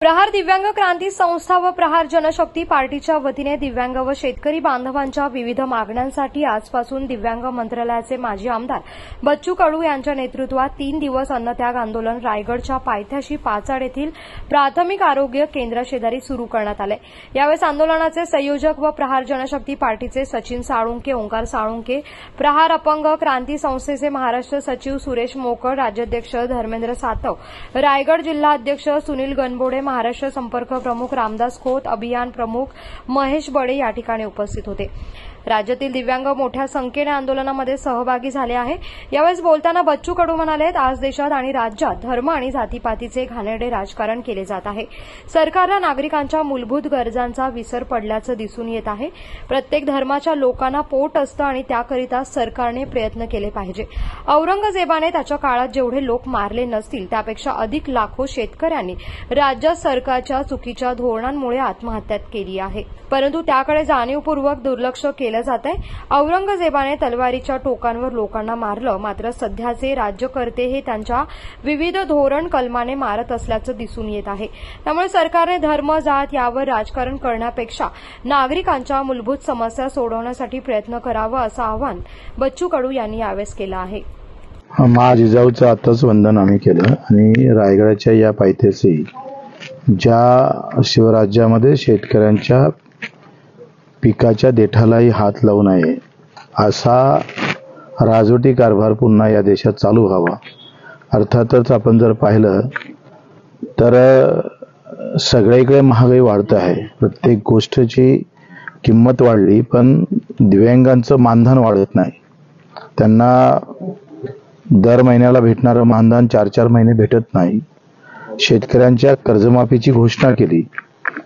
प्रहार दिव्यांग क्रांती संस्था व प्रहार जनशक्ती पार्टीच्या वतीने दिव्यांग व शेतकरी बांधवांच्या विविध मागण्यांसाठी आजपासून दिव्यांग मंत्रालयाचे माजी आमदार बच्चू कडू यांच्या नेतृत्वात 3 दिवस अन्नत्याग आंदोलन रायगडच्या पायथ्याशी पाचाड येथील प्राथमिक आरोग्य केंद्राशेजारी सुरू करण्यात आले। यावेळी आंदोलनाचे संयोजक व प्रहार जनशक्ती पार्टीचे सचिन साळुंके, ओंकार साळुंके, प्रहार अपंग क्रांती संस्थेचे महाराष्ट्र सचिव सुरेश मोकळ, राज्याध्यक्ष धर्मेंद्र सातव, रायगड जिल्हा अध्यक्ष सुनील गणबोडे, महाराष्ट्र संपर्क प्रमुख रामदास खोत, अभियान प्रमुख महेश बडे या ठिकाणी उपस्थित होते। राज्यातील दिव्यांग मोठ्या संख्येने आंदोलनामध्ये सहभागी झाले आहे। यावेळी बोलताना बच्चू कडू म्हणाले, आज देशात आणि राज्यात धर्म आणि जातीपातीचे घाणेरडे राजकारण केले जात आहे। सरकारला नागरिकांच्या मूलभूत गरजांचा विसर पडल्याचं दिसून येत आहे। प्रत्येक धर्माच्या लोकांना पोट असतं आणि त्याकरिता सरकारने प्रयत्न केले पाहिजे। औरंगजेबाने त्याच्या काळात जेवढे लोक मारले नसतील त्यापेक्षा अधिक लाखो शेतकऱ्यांनी राज्यात सरकारच्या चुकीच्या धोरणांमुळे आत्महत्या केली आहे, परंतु त्याकडे जाणीवपूर्वक दुर्लक्ष केलं जात आहे। औरंगजेबाने तलवारीच्या टोकांवर लोकांना मारलं, मात्र सध्याचे राज्यकर्ते हे त्यांच्या विविध धोरण कलमाने मारत असल्याचं दिसून येत आहे। त्यामुळे सरकारने धर्म जात यावर राजकारण करण्यापेक्षा नागरिकांच्या मूलभूत समस्या सोडवण्यासाठी प्रयत्न करावा असं आवाहन बच्चू कडू यांनी यावेळी केलं आहे। महाजिजाऊचं आताच वंदन आम्ही केलं आणि रायगडाच्या या पायथ्याशी ज्या शिवराज्यामध्ये शेतकऱ्यांच्या पिकाच्या देठालाही हात लावू नये असा राजवटी कारभार पुन्हा या देशात चालू व्हावा। अर्थातच आपण जर पाहिलं तर सगळीकडे महागाई वाढत आहे, प्रत्येक गोष्टीची किंमत वाढली, पण दिव्यांगांचं मानधन वाढत नाही। त्यांना दर महिन्याला भेटणारं मानधन 4-4 महिने भेटत नाही। शेतकऱ्यांच्या कर्जमाफीची घोषणा केली,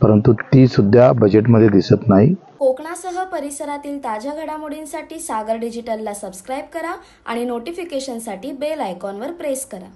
परंतु ती सुद्धा बजेटमध्ये दिसत नाही। कोकणासह परिसरातील ताज्या घडामोडींसाठी सागर डिजिटलला सबस्क्राइब करा आणि नोटिफिकेशनसाठी बेल आयकॉनवर प्रेस करा।